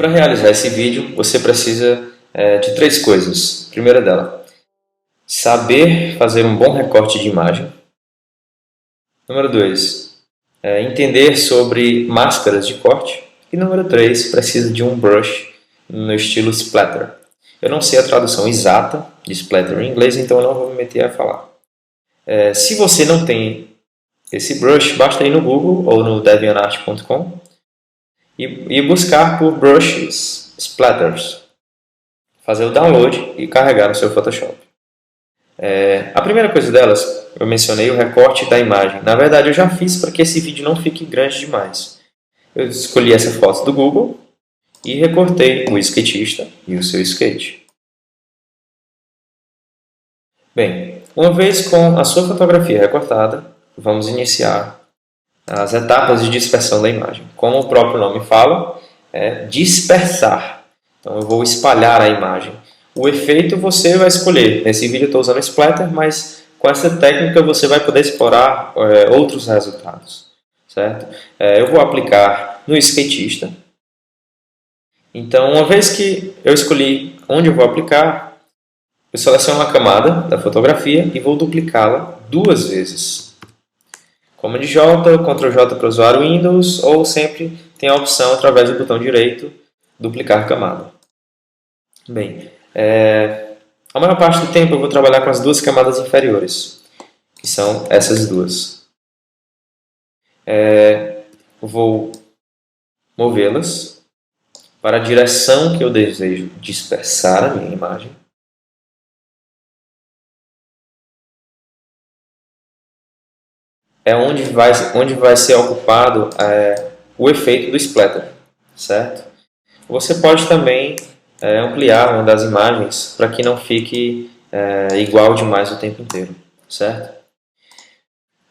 Para realizar esse vídeo, você precisa de três coisas. A primeira dela, saber fazer um bom recorte de imagem. Número 2, entender sobre máscaras de corte. E número 3, precisa de um brush no estilo splatter. Eu não sei a tradução exata de splatter em inglês, então eu não vou me meter a falar. Se você não tem esse brush, basta ir no Google ou no deviantart.com e buscar por brushes splatters. Fazer o download e carregar no seu Photoshop. A primeira coisa delas, eu mencionei o recorte da imagem. Na verdade, eu já fiz para que esse vídeo não fique grande demais. Eu escolhi essa foto do Google e recortei o skatista e o seu skate. Bem, uma vez com a sua fotografia recortada, vamos iniciar as etapas de dispersão da imagem. Como o próprio nome fala, é dispersar. Então eu vou espalhar a imagem. O efeito você vai escolher. Nesse vídeo eu estou usando splatter, mas com essa técnica você vai poder explorar outros resultados. Certo? Eu vou aplicar no skatista. Então, uma vez que eu escolhi onde eu vou aplicar, eu seleciono a camada da fotografia e vou duplicá-la 2 vezes. Command J, Ctrl J para o usuário Windows, ou sempre tem a opção, através do botão direito, duplicar camada. Bem, a maior parte do tempo eu vou trabalhar com as 2 camadas inferiores, que são essas duas. Vou movê-las para a direção que eu desejo dispersar a minha imagem. É onde vai ser ocupado o efeito do splatter, certo? Você pode também ampliar uma das imagens para que não fique igual demais o tempo inteiro, certo?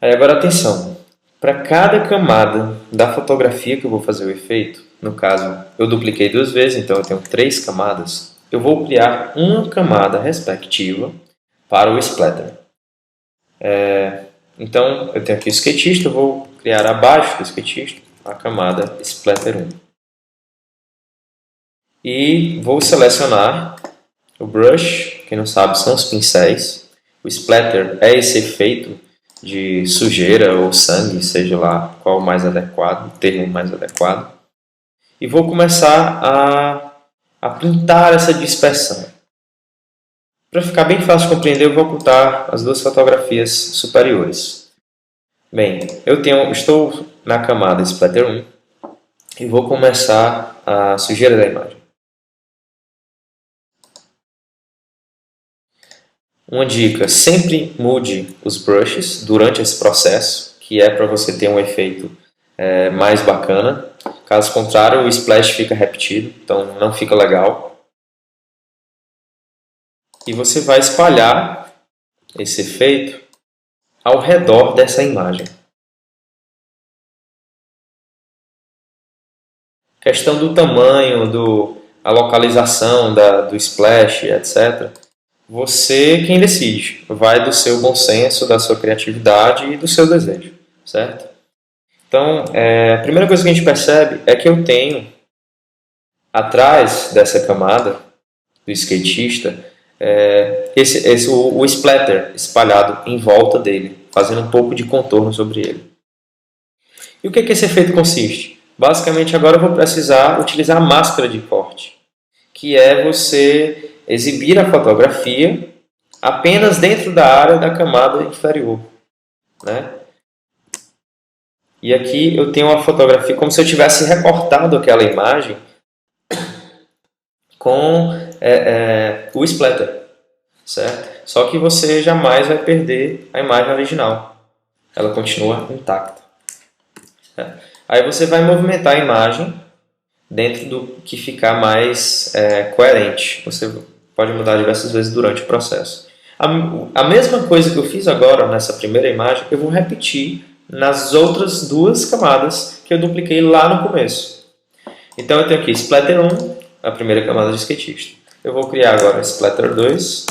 Agora atenção, para cada camada da fotografia que eu vou fazer o efeito, no caso eu dupliquei 2 vezes, então eu tenho 3 camadas, eu vou criar uma camada respectiva para o splatter. Então eu tenho aqui o skatista, eu vou criar abaixo do skatista a camada splatter 1. E vou selecionar o brush, quem não sabe são os pincéis. O splatter é esse efeito de sujeira ou sangue, seja lá qual o mais adequado, o termo mais adequado. E vou começar a pintar essa dispersão. Para ficar bem fácil de compreender, eu vou ocultar as 2 fotografias superiores. Bem, estou na camada splatter 1 e vou começar a sujeira da imagem. Uma dica, sempre mude os brushes durante esse processo, que é para você ter um efeito mais bacana. Caso contrário, o splash fica repetido, então não fica legal. E você vai espalhar esse efeito ao redor dessa imagem. Questão do tamanho, a localização do splash, etc. Você quem decide. Vai do seu bom senso, da sua criatividade e do seu desejo, certo? Então, a primeira coisa que a gente percebe é que eu tenho, atrás dessa camada do skatista, o splatter espalhado em volta dele, fazendo um pouco de contorno sobre ele. E o que esse efeito consiste? Basicamente, agora eu vou precisar utilizar a máscara de corte, que é você exibir a fotografia apenas dentro da área da camada inferior, né? E aqui eu tenho uma fotografia como se eu tivesse recortado aquela imagem com o splatter, certo? Só que você jamais vai perder a imagem original. Ela continua intacta. Aí você vai movimentar a imagem dentro do que ficar mais coerente. Você pode mudar diversas vezes durante o processo. A mesma coisa que eu fiz agora nessa primeira imagem, eu vou repetir nas outras 2 camadas que eu dupliquei lá no começo. Então eu tenho aqui splatter 1, a primeira camada de skatista. Eu vou criar agora splatter 2.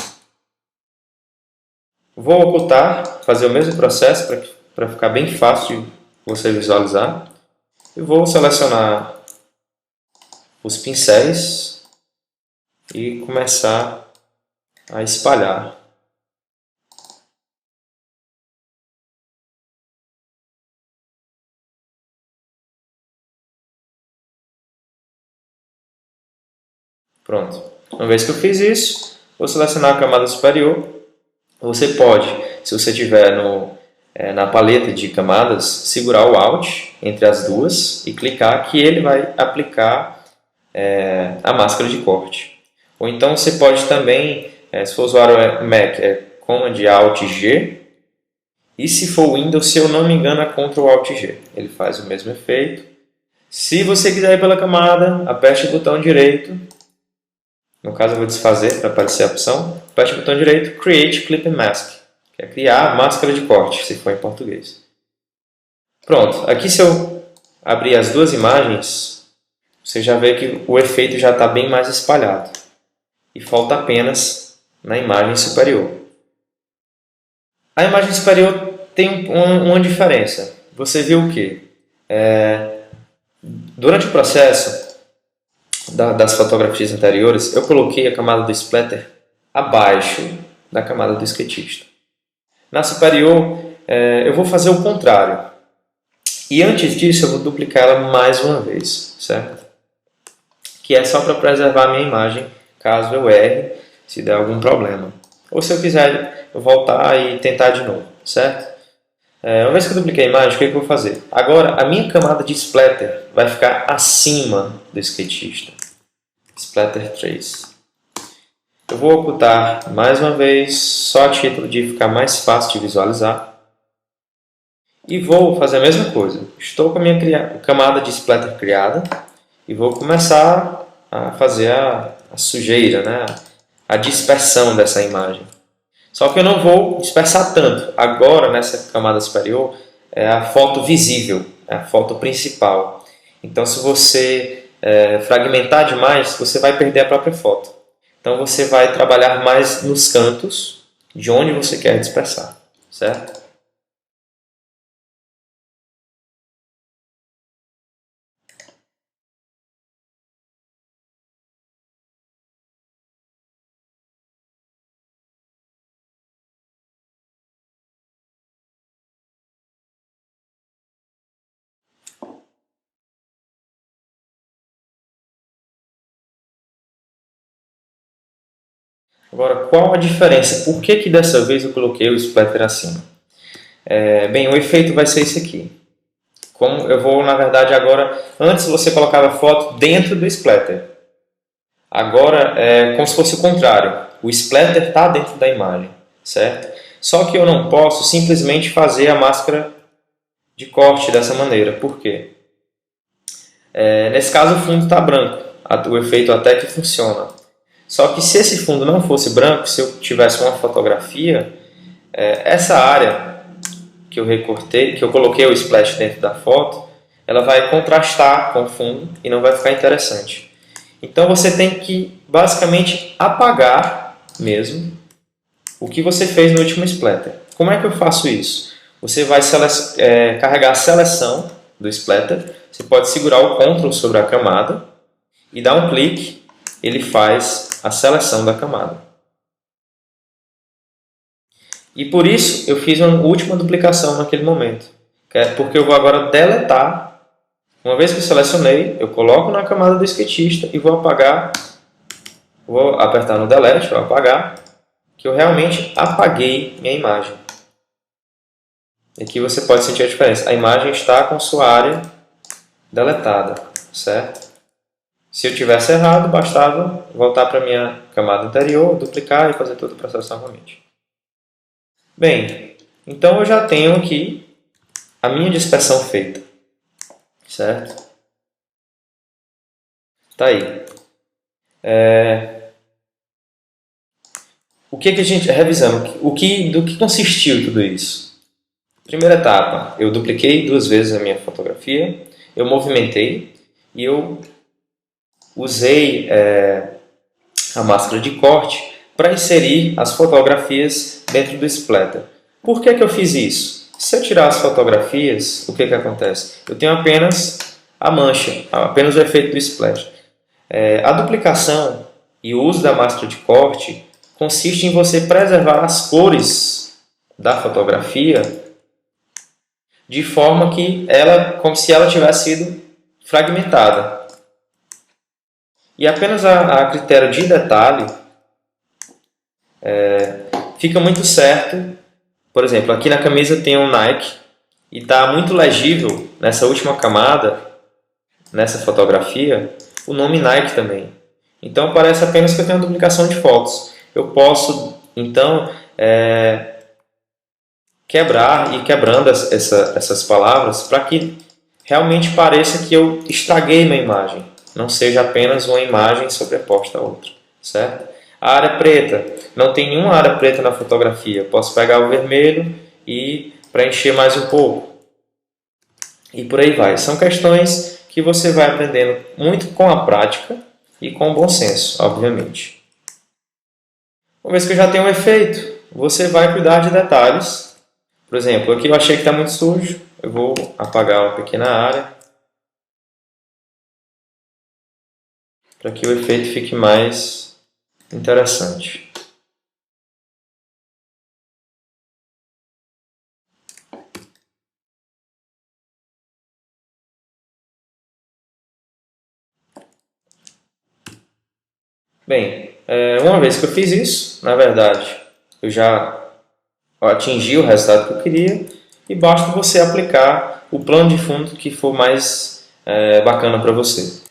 Vou ocultar, fazer o mesmo processo para ficar bem fácil de você visualizar. E vou selecionar os pincéis e começar a espalhar. Pronto. Uma vez que eu fiz isso, vou selecionar a camada superior. Você pode, se você estiver na paleta de camadas, segurar o Alt entre as duas e clicar que ele vai aplicar a máscara de corte. Ou então você pode também, se for usuário Mac, Command Alt G. E se for Windows, se eu não me engano, é Ctrl Alt G. Ele faz o mesmo efeito. Se você quiser ir pela camada, aperte o botão direito. No caso eu vou desfazer para aparecer a opção. Aperte o botão direito, Create Clip Mask, que é criar máscara de corte, se for em português. Pronto, aqui se eu abrir as duas imagens, você já vê que o efeito já está bem mais espalhado. E falta apenas na imagem superior. A imagem superior tem uma diferença. Você viu o quê? Durante o processo das fotografias anteriores, eu coloquei a camada do splatter abaixo da camada do skatista. Na superior, eu vou fazer o contrário. E antes disso, eu vou duplicar ela mais uma vez, certo? Que é só para preservar a minha imagem, caso eu erre, se der algum problema. Ou se eu quiser voltar e tentar de novo, certo? Uma vez que eu dupliquei a imagem, o que eu vou fazer? Agora, a minha camada de splatter vai ficar acima do skatista. Splatter 3. Eu vou ocultar mais uma vez, só a título de ficar mais fácil de visualizar. E vou fazer a mesma coisa. Estou com a minha camada de splatter criada e vou começar a fazer a sujeira, né? A dispersão dessa imagem. Só que eu não vou dispersar tanto. Agora, nessa camada superior, é a foto visível, é a foto principal. Então, se você fragmentar demais, você vai perder a própria foto. Então, você vai trabalhar mais nos cantos de onde você quer dispersar, certo? Agora, qual a diferença? Por que dessa vez eu coloquei o splatter acima? Bem, o efeito vai ser esse aqui. Como eu vou, na verdade, agora... Antes você colocava a foto dentro do splatter. Agora é como se fosse o contrário. O splatter está dentro da imagem, certo? Só que eu não posso simplesmente fazer a máscara de corte dessa maneira. Por quê? Nesse caso o fundo está branco. O efeito até que funciona. Só que se esse fundo não fosse branco, se eu tivesse uma fotografia, essa área que eu recortei, que eu coloquei o splash dentro da foto, ela vai contrastar com o fundo e não vai ficar interessante. Então você tem que basicamente apagar mesmo o que você fez no último splatter. Como é que eu faço isso? Você vai carregar a seleção do splatter, você pode segurar o Ctrl sobre a camada e dar um clique, ele faz a seleção da camada. E por isso eu fiz uma última duplicação naquele momento, porque eu vou agora deletar. Uma vez que eu selecionei, eu coloco na camada do skatista e vou apagar, vou apertar no delete, vou apagar, que eu realmente apaguei minha imagem. E aqui você pode sentir a diferença. A imagem está com sua área deletada, certo? Se eu tivesse errado, bastava voltar para a minha camada anterior, duplicar e fazer todo o processo novamente. Bem, então eu já tenho aqui a minha dispersão feita, certo? Tá aí. O que a gente revisando? Do que consistiu tudo isso? Primeira etapa, eu dupliquei 2 vezes a minha fotografia, eu movimentei e eu usei a máscara de corte para inserir as fotografias dentro do splatter. Por que eu fiz isso? Se eu tirar as fotografias, o que acontece? Eu tenho apenas a mancha, apenas o efeito do splash. A duplicação e o uso da máscara de corte consiste em você preservar as cores da fotografia de forma que como se ela tivesse sido fragmentada. E apenas a critério de detalhe, fica muito certo. Por exemplo, aqui na camisa tem um Nike e está muito legível nessa última camada, nessa fotografia, o nome Nike também. Então parece apenas que eu tenho uma duplicação de fotos. Eu posso, então, quebrar e quebrando essas palavras para que realmente pareça que eu estraguei minha imagem, não seja apenas uma imagem sobreposta a outra, certo? A área preta, não tem nenhuma área preta na fotografia, eu posso pegar o vermelho e preencher mais um pouco. E por aí vai. São questões que você vai aprendendo muito com a prática e com o bom senso, obviamente. Uma vez que eu já tenho um efeito, você vai cuidar de detalhes. Por exemplo, aqui eu achei que está muito sujo, eu vou apagar uma pequena área para que o efeito fique mais interessante. Bem, uma vez que eu fiz isso, na verdade, eu já atingi o resultado que eu queria e basta você aplicar o plano de fundo que for mais bacana para você.